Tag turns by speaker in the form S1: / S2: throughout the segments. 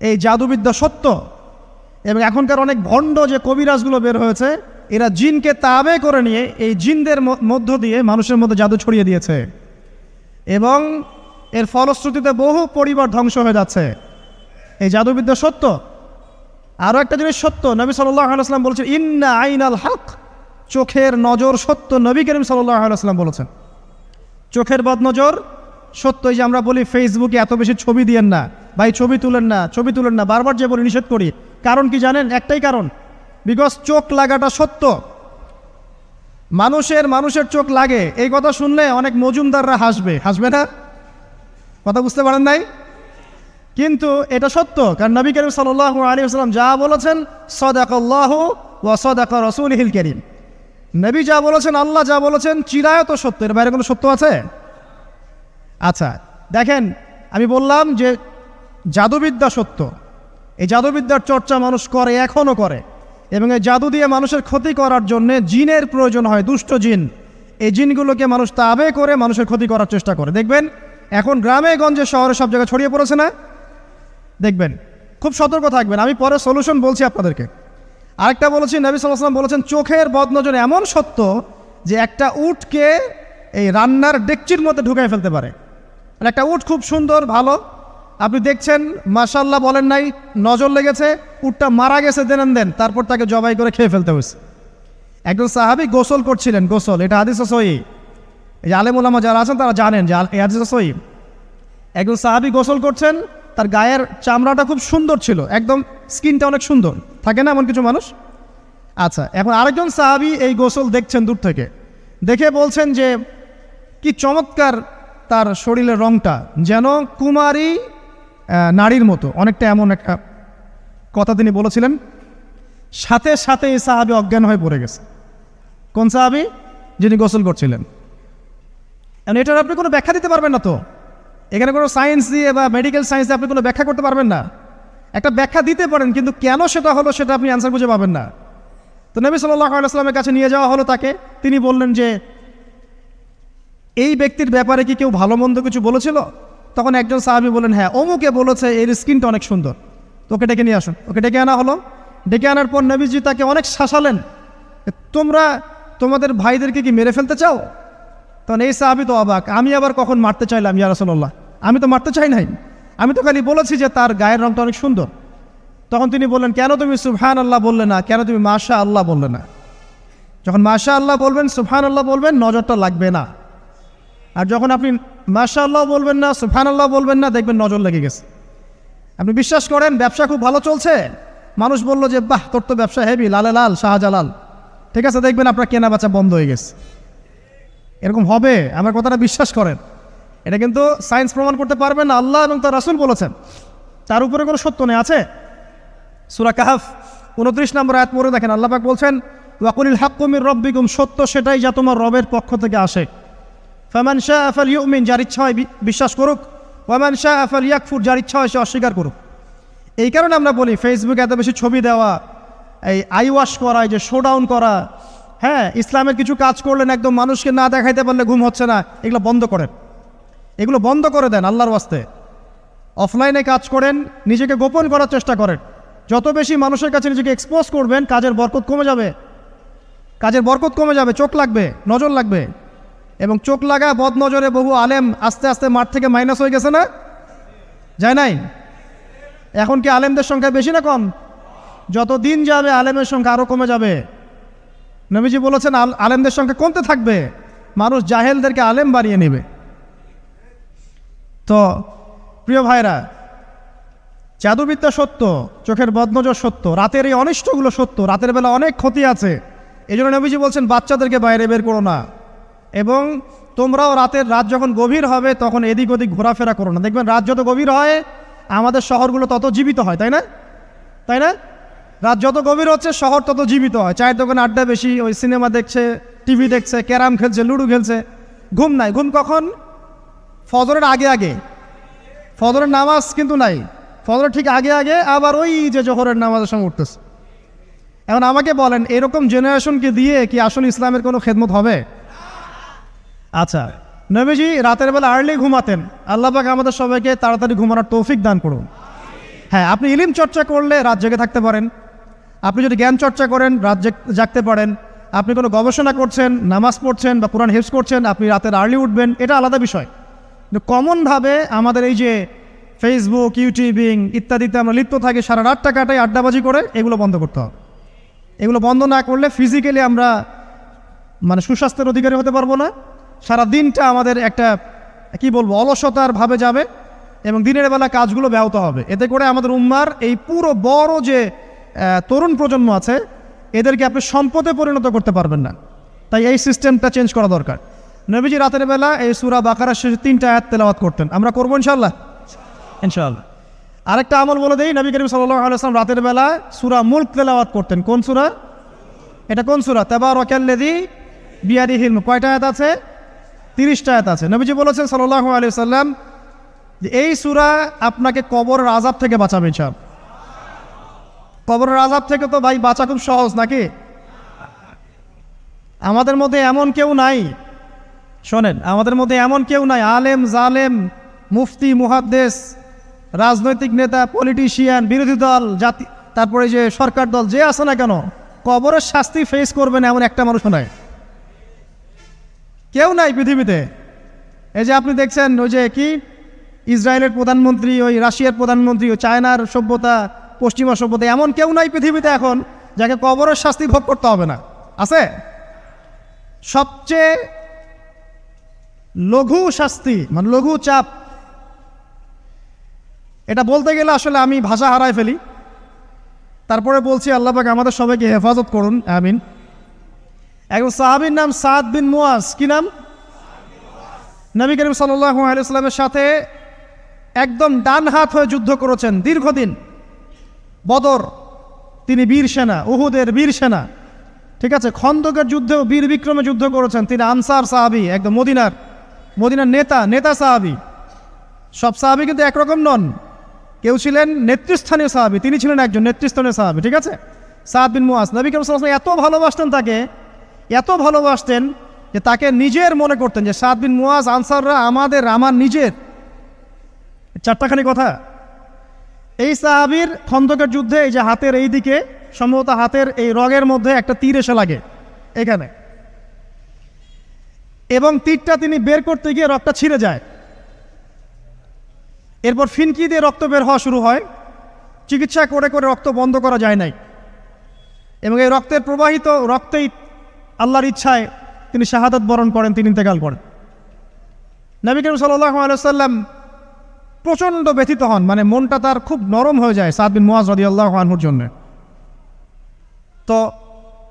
S1: এই জাদুবিদ্যা সত্য। এবং এখনকার অনেক ভণ্ড যে কবিরাজগুলো বের হয়েছে, এরা জিনকে তাবে করে নিয়ে এই জিনদের মধ্য দিয়ে মানুষের মধ্যে জাদু ছড়িয়ে দিয়েছে, এবং এর ফলশ্রুতিতে বহু পরিবার ধ্বংস হয়ে যাচ্ছে। এই জাদুবিদ্যা সত্য। আরও একটা জিনিস সত্য, নবী সাল্লাল্লাহু আলাইহি ওয়াসাল্লাম বলেছেন ইন্না আইনাল হক, চোখের নজর সত্য। নবী করিম সাল্লাল্লাহু আলাইহি ওয়াসাল্লাম বলেছেন চোখের বদনজর সত্য। এই যে আমরা বলি ফেসবুকে এত বেশি ছবি দিয়েন না ভাই, ছবি তুলেন না, ছবি তুলেন না, বারবার যে বলি নিষেধ করি, কারণ কি জানেন? একটাই কারণ, বিকজ চোখ লাগাটা সত্য। মানুষের চোখ লাগে, এই কথা শুনলে অনেক মজুমদাররা হাসবে না? কথা বুঝতে পারেন নাই? কিন্তু এটা সত্য, কারণ নবী করিম সাল্লাল্লাহু আলাইহি ওয়াসাল্লাম যা বলেছেন সাদাকাল্লাহু ওয়া সাদাকা রাসূলুহুল কারীম, নবী যা বলেছেন, আল্লাহ যা বলেছেন চিরায়ত সত্য, এর বাইরে কোনো সত্য আছে? আচ্ছা দেখেন, আমি বললাম যে জাদুবিদ্যা সত্য। এই জাদুবিদ্যার চর্চা মানুষ করে, এখনও করে, এবং এই জাদু দিয়ে মানুষের ক্ষতি করার জন্য জিনের প্রয়োজন হয়, দুষ্ট জিন। এই জিনগুলোকে মানুষ তাবে করে মানুষের ক্ষতি করার চেষ্টা করে। দেখবেন এখন গ্রামে গঞ্জে শহরে সব জায়গায় ছড়িয়ে পড়েছে না? দেখবেন, খুব সতর্ক থাকবেন। আমি পরে সলিউশন বলছি আপনাদেরকে। আরেকটা বলেছি, নবী সাল্লাল্লাহু আলাইহি ওয়াসাল্লাম বলেছেন চোখের বদনজর এমন সত্য যে একটা উটকে এই রান্নার ডেকচির মধ্যে ঢুকাই ফেলতে পারে। আর একটা উট খুব সুন্দর ভালো, আপনি দেখছেন মাশাআল্লাহ বলেন নাই, নজর লেগেছে, উটটা মারা গেছে দেন, তারপর তাকে জবাই করে খেয়ে ফেলতে হয়েছে। একজন সাহাবী গোসল করছিলেন, গোসল, এটা হাদিস সহিহ, এই যে আলেম ওলামা যারা আছেন তারা জানেন যে এই হাদিস সহিহ। একজন সাহাবী গোসল করছেন, তার গায়ের চামড়াটা খুব সুন্দর ছিল, একদম স্কিনটা অনেক সুন্দর থাকে না এমন কিছু মানুষ? আচ্ছা, এখন আরেকজন সাহাবী এই গোসল দেখছেন দূর থেকে, দেখে বলছেন যে কি চমৎকার তার শরীরের রংটা, যেন কুমারী নারীর মতো, অনেকটা এমন একটা কথা তিনি বলেছিলেন। সাথে সাথে এই সাহাবী অজ্ঞান হয়ে পড়ে গেছে। কোন সাহাবী? যিনি গোসল করছিলেন। এখন এটার আপনি কোনো ব্যাখ্যা দিতে পারবেন না তো, এখানে কোনো সায়েন্স দিয়ে বা মেডিকেল সায়েন্স দিয়ে আপনি কোনো ব্যাখ্যা করতে পারবেন না। একটা ব্যাখ্যা দিতে পারেন, কিন্তু কেন সেটা হলো সেটা আপনি অ্যান্সার খুঁজে পাবেন না। তো নবী সাল্লাল্লাহু আলাইহি ওয়াসাল্লামের কাছে নিয়ে যাওয়া হলো তাকে। তিনি বললেন যে এই ব্যক্তির ব্যাপারে কি কেউ ভালো মন্দ কিছু বলেছিল? তখন একজন সাহাবী বললেন হ্যাঁ, অমুকে বলেছে এর স্কিনটা অনেক সুন্দর, তোকে ডেকে নিয়ে আসুন। ওকে ডেকে আনা হলো। ডেকে আনার পর নবীজি তাকে অনেক শাসালেন, তোমরা তোমাদের ভাইদেরকে কি মেরে ফেলতে চাও? তখন এই সাহাবী তো অবাক, আমি আবার কখন মারতে চাইলাম ইয়া রাসূলুল্লাহ? আমি তো মারতে চাই নাই, আমি তো খালি বলেছি যে তার গায়ের রংটা অনেক সুন্দর। তখন তিনি বললেন কেন তুমি সুবহানাল্লাহ বললে না, কেন তুমি মাশাআল্লাহ বললে না? যখন মাশাআল্লাহ বলবেন, সুবহানাল্লাহ বলবেন, নজরটা লাগবে না। আর যখন আপনি মাশাআল্লাহ বলবেন না, সুবহানাল্লাহ বলবেন না, দেখবেন নজর লেগে গেছে। আপনি বিশ্বাস করেন ব্যবসা খুব ভালো চলছে, মানুষ বলল যে বাহ তোর তো ব্যবসা হেভি, লালে লাল শাহজালাল, ঠিক আছে, দেখবেন আপনার কেনা বেচা বন্ধ হয়ে গেছে। এরকম হবে, আমার কথাটা বিশ্বাস করেন। এটা কিন্তু সায়েন্স প্রমাণ করতে পারবেন না, আল্লাহ এবং তার রাসূল বলেছেন, তার উপরে কোনো সত্য নেই। আছে সূরা কাহফ 29 নম্বর আয়াত পড়ে দেখেন, আল্লাহ পাক বলছেন ওয়াকুলিল হাক্কু মির রাব্বিকুম, সত্য সেটাই যা তোমার রবের পক্ষ থেকে আসে। ফামান শাআ ফালইউমিন, যার ইচ্ছা হয় বিশ্বাস করুক, ওয়ামান শাআ ফালইয়াকফুর, যার ইচ্ছা হয় সে অস্বীকার করুক। এই কারণে আমরা বলি ফেসবুকে এত বেশি ছবি দেওয়া, এই আই ওয়াশ করা, এই যে শোডাউন করা, হ্যাঁ ইসলামের কিছু কাজ করলেন একদম মানুষকে না দেখাইতে পারলে ঘুম হচ্ছে না, এগুলো বন্ধ করেন, এগুলো বন্ধ করে দেন আল্লাহর ওয়াস্তে। অফলাইনে কাজ করেন, নিজেকে গোপন করার চেষ্টা করেন। যত বেশি মানুষের কাছে নিজেকে এক্সপোজ করবেন, কাজের বরকত কমে যাবে, কাজের বরকত কমে যাবে, চোখ লাগবে, নজর লাগবে। এবং চোখ লাগা বদ নজরে বহু আলেম আস্তে আস্তে মাঠ থেকে মাইনাস হয়ে গেছে না? যায় নাই? এখন কি আলেমদের সংখ্যা বেশি না কম? যত দিন যাবে আলেমের সংখ্যা আরও কমে যাবে। নবীজি বলেছেন আলেমদের সংখ্যা কমতে থাকবে, মানুষ জাহেলদেরকে আলেম বানিয়ে নেবে। তো প্রিয় ভাইরা, জাদুবিদ্যা সত্য, চোখের বদনজর সত্য, রাতের এই অনিষ্টগুলো সত্য, রাতের বেলা অনেক ক্ষতি আছে। এই জন্য নবীজি বলছেন বাচ্চাদেরকে বাইরে বের করো না, এবং তোমরাও রাত যখন গভীর হবে তখন এদিক ওদিক ঘোরাফেরা করো না। দেখবেন রাত যত গভীর হয় আমাদের শহরগুলো তত জীবিত হয়, তাই না? তাই না? রাত যত গভীর হচ্ছে শহর তত জীবিত হয়। চায়ের দোকানে আড্ডা বেশি, ওই সিনেমা দেখছে, টিভি দেখছে, ক্যারাম খেলছে, লুডো খেলছে, ঘুম নাই। ঘুম কখন? ফজরের আগে আগে। ফজরের নামাজ কিন্তু নাই, ফজরের ঠিক আগে আগে, আবার ওই যে জোহরের নামাজের সঙ্গে উঠতেছে। এখন আমাকে বলেন এরকম জেনারেশনকে দিয়ে কি আসলে ইসলামের কোনো খেদমত হবে? আচ্ছা, নবীজি রাতের বেলা আর্লি ঘুমাতেন, আল্লাহ পাক আমাদের সবাইকে তাড়াতাড়ি ঘুমানোর তৌফিক দান করুন। হ্যাঁ, আপনি ইলম চর্চা করলে রাত জেগে থাকতে পারেন, আপনি যদি জ্ঞান চর্চা করেন রাত জাগতে পারেন, আপনি কোনো গবেষণা করছেন, নামাজ পড়ছেন বা কোরআন হিফজ করছেন, আপনি রাতের আর্লি উঠবেন, এটা আলাদা বিষয়। কিন্তু কমনভাবে আমাদের এই যে ফেসবুক, ইউটিউবিং ইত্যাদিতে আমরা লিপ্ত থাকি, সারা রাতটা কাটাই আড্ডাবাজি করে, এগুলো বন্ধ করতে হবে। এগুলো বন্ধ না করলে ফিজিক্যালি আমরা মানে সুস্বাস্থ্যের অধিকারী হতে পারবো না। সারা দিনটা আমাদের একটা কি বলবো অলসতার ভাবে যাবে এবং দিনের বেলা কাজগুলো ব্যাহত হবে। এতে করে আমাদের উম্মার এই পুরো বড় যে তরুণ প্রজন্ম আছে এদেরকে আপনি সম্পদে পরিণত করতে পারবেন না। তাই এই সিস্টেমটা চেঞ্জ করা দরকার। নবীজি রাতের বেলা এই সূরা বাকারার শেষে 3টা আয়াত তেলাওয়াত করতেন। আমরা করবো ইনশাআল্লাহ। ইনশাআল্লাহ। আরেকটা আমল বলে দেই, নবী করিম সাল্লাল্লাহু আলাইহি ওয়াসাল্লাম রাতের বেলা সূরা মুলক তেলাওয়াত করতেন। কোন সূরা? এটা কোন সূরা? তাবারাকাল্লাযী বিয়াদিহিল মুলক। কয়টা আয়াত আছে? 30টা আয়াত আছে। নবীজি বলেছেন সাল্লাল্লাহু আলাইহি ওয়াসাল্লাম যে এই সূরা আপনাকে কবরের আযাব থেকে বাঁচাবে ইনশাআল্লাহ। কবরের আযাব থেকে তো ভাই বাঁচা খুব সহজ নাকি? আমাদের মধ্যে এমন কেউ নাই, শোনেন, আমাদের মধ্যে এমন কেউ নাই আলেম জালেম মুফতি মুহাদ্দিস রাজনৈতিক নেতা পলিটিশিয়ান বিরোধী দল জাতি তারপরে যে সরকার দল যে আছে না কেন কবরের শাস্তি ফেস করবে না এমন একটা মানুষ নাই, কেউ নাই পৃথিবীতে। এই যে আপনি দেখছেন ওই যে কি ইসরায়েলের প্রধানমন্ত্রী, ওই রাশিয়ার প্রধানমন্ত্রী, ওই চায়নার সভ্যতা, পশ্চিমা সভ্যতা, এমন কেউ নাই পৃথিবীতে এখন যাকে কবরের শাস্তি ভোগ করতে হবে না। আছে? সবচেয়ে লঘু শাস্তি মানে লঘু চাপ, এটা বলতে গেলে আসলে আমি ভাষা হারায় ফেলি, তারপরে বলছি আল্লাহ পাক আমাদের সবাইকে হেফাজত করুন, আমিন। একজন সাহাবীর নাম সাদ বিন মুয়াজ। কি নাম? নবী করিম সাল্লাল্লাহু আলাইহি ওয়াসাল্লামের সাথে একদম ডান হাত হয়ে যুদ্ধ করেছেন দীর্ঘদিন। বদর তিনি বীর সেনা, উহুদের বীর সেনা, ঠিক আছে। খন্দকের যুদ্ধেও বীর বিক্রমে যুদ্ধ করেছেন। তিনি আনসার সাহাবী, একদম মদিনার নেতা সাহাবী। সব সাহাবী কিন্তু একরকম নন, কেউ ছিলেন নেতৃস্থানীয় সাহাবী, তিনি ছিলেন একজন নেতৃস্থানীয় সাহাবী, ঠিক আছে। সাদ বিন মুয়াজ নবী করিম সাল্লাল্লাহু আলাইহি ওয়াসাল্লাম এত ভালোবাসতেন তাকে, এত ভালোবাসতেন যে তাকে নিজের মনে করতেন যে সাদ বিন মুয়াজ আনসাররা আমার নিজের। চারটাখানি কথা। এই সাহাবীর খন্দকের যুদ্ধে এই যে হাতের এই দিকে সম্ভবত হাতের এই রগের মধ্যে একটা তীর এসে লাগে এখানে, এবং তীরটা তিনি বের করতে গিয়ে রক্তটা ছিঁড়ে যায়। এরপর ফিনকি দিয়ে রক্ত বের হওয়া শুরু হয়। চিকিৎসা করে করে রক্ত বন্ধ করা যায় নাই, এবং এই রক্তের প্রবাহিত রক্তেই আল্লাহর ইচ্ছায় তিনি শাহাদাত বরণ করেন, তিনি ইন্তেকাল করেন। নবী করিম সাল্লাল্লাহু আলাইহি ওয়াসাল্লাম প্রচণ্ড ব্যথিত হন, মানে মনটা তার খুব নরম হয়ে যায় সাদ বিন মুয়াজ রাদিয়াল্লাহু আনহুর জন্য। তো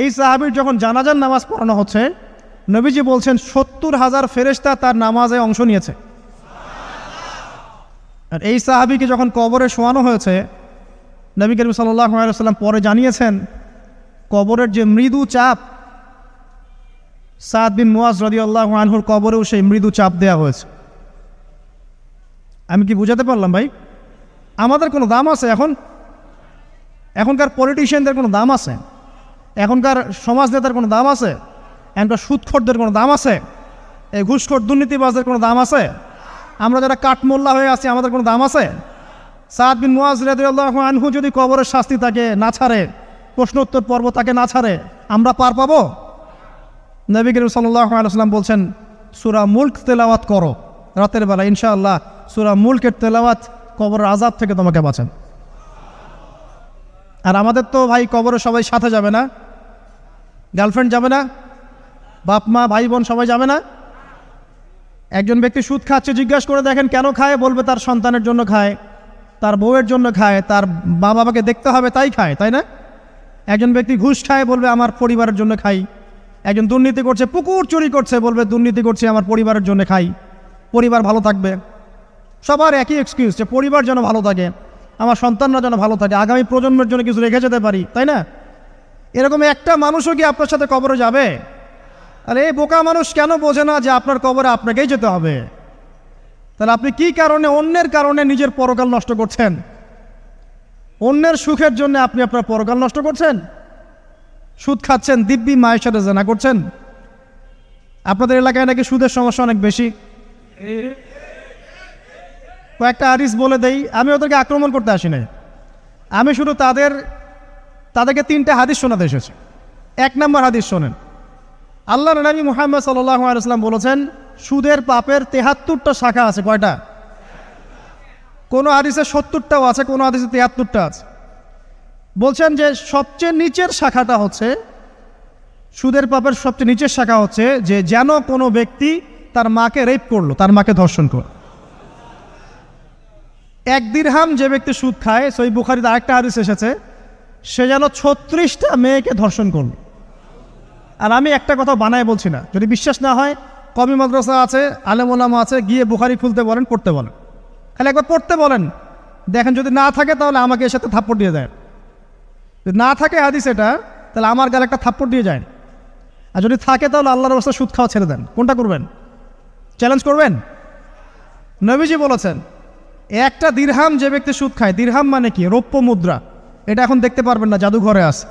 S1: এই সাহাবীর যখন জানাজার নামাজ পড়ানো হচ্ছে, নবীজি বলছেন 70,000 ফেরেশতা তার নামাজে অংশ নিয়েছে। আর এই সাহাবীকে যখন কবরে শোয়ানো হয়েছে, নবী করিম সাল্লাল্লাহু আলাইহি ওয়াসাল্লাম পরে জানিয়েছেন কবরের যে মৃদু চাপ, সাদ বিন মুয়াজ রাদিয়াল্লাহু আনহুর কবরেও সেই মৃদু চাপ দেওয়া হয়েছে। আমি কি বুঝাতে পারলাম ভাই? আমাদের কোনো দাম আছে এখনকার পলিটিশিয়ানদের কোনো দাম আছে? এখনকার সমাজ নেতার কোনো দাম আছে? এখনকার সুদখোরদের কোনো দাম আছে? এই ঘুষখোর দুর্নীতিবাজদের কোনো দাম আছে? আমরা যারা কাঠমোল্লা হয়ে আছি আমাদের কোনো দাম আছে? সাদ বিন মুয়াজ রাদিয়াল্লাহু আনহু যদি কবরের শাস্তি তাকে না ছাড়ে, প্রশ্নোত্তর পর্ব তাকে না ছাড়ে, আমরা পার পাবো? নবী করিম সাল্লাল্লাহু আলাইহি ওয়াসাল্লাম বলছেন সূরা মুলক তেলাওয়াত করো রাতের বেলা, ইনশাআল্লাহ সূরা মুলকের তেলাওয়াত কবরের আযাব থেকে তোমাকে বাঁচান। আর আমাদের তো ভাই কবরে সবাই সাথে যাবে না, গার্লফ্রেন্ড যাবে না, বাপ মা ভাই বোন সবাই যাবে না। একজন ব্যক্তি সুদ খাচ্ছে, জিজ্ঞাসা করে দেখেন কেন খায়, বলবে তার সন্তানের জন্য খায়, তার বউয়ের জন্য খায়, তার মা বাবাকে দেখতে হবে তাই খায়, তাই না? একজন ব্যক্তি ঘুষ খায়, বলবে আমার পরিবারের জন্য খাই। একজন দুর্নীতি করছে, পুকুর চুরি করছে, বলবে দুর্নীতি করছে আমার পরিবারের জন্য খাই, পরিবার ভালো থাকবে। সবার একই এক্সকিউজ যে পরিবার যেন ভালো থাকে, আমার সন্তানরা যেন ভালো থাকে, আগামী প্রজন্মের জন্য কিছু রেখে যেতে পারি, তাই না? এরকম একটা মানুষও কি আপনার সাথে কবরে যাবে? আর এই বোকা মানুষ কেন বোঝে না যে আপনার কবরে আপনাকেই যেতে হবে? তাহলে আপনি কি কারণে অন্যের কারণে নিজের পরকাল নষ্ট করছেন? অন্যের সুখের জন্য আপনি আপনার পরকাল নষ্ট করছেন। সুদ খাচ্ছেন, দিব্যি মায়ের সাথে জেনা করছেন। আপনাদের এলাকায় নাকি সুদের সমস্যা অনেক বেশি। কয়েকটা হাদিস বলে দেই, আমি ওদেরকে আক্রমণ করতে আসি না, আমি শুধু তাদেরকে 3টে হাদিস শোনাতে এসেছি। 1 নম্বর হাদিস শোনেন। আল্লাহর নবী মুহাম্মদ সাল্লাল্লাহু আলাইহি ওয়াসাল্লাম বলেছেন, সুদের পাপের 73টা শাখা আছে। কয়টা? কোনো হাদিসে 70টাও আছে, কোনো হাদিসে 73টা আছে। বলছেন যে সবচেয়ে নিচের শাখাটা হচ্ছে, সুদের পাপের সবচেয়ে নিচের শাখা হচ্ছে যে যেন কোনো ব্যক্তি তার মাকে রেপ করলো, তার মাকে ধর্ষণ করলো। 1 দিরহাম যে ব্যক্তি সুদ খায়, সহিহ বুখারীতে আরেকটা হাদিস এসেছে, সে যেন 36টা মেয়েকে ধর্ষণ করল। আর আমি একটা কথা বানায় বলছি না, যদি বিশ্বাস না হয় কওমি মাদ্রাসা আছে, আলেম ওলামা আছে, গিয়ে বুখারী খুলতে বলেন, পড়তে বলেন, খালি একবার পড়তে বলেন, দেখেন যদি না থাকে তাহলে আমাকে এর সাথে থাপ্পড় দিয়ে যায়। যদি না থাকে হাদিস এটা, তাহলে আমার গালে একটা থাপ্পড় দিয়ে যায়। আর যদি থাকে তাহলে আল্লাহর রাস্তায় সুদ খাওয়া ছেড়ে দেন। কোনটা করবেন? চ্যালেঞ্জ করবেন? নবীজি বলেছেন, 1টা দিরহাম যে ব্যক্তি সুদ খায়, দিরহাম মানে কি? রৌপ্য মুদ্রা। এটা এখন দেখতে পারবেন না, জাদুঘরে আছে।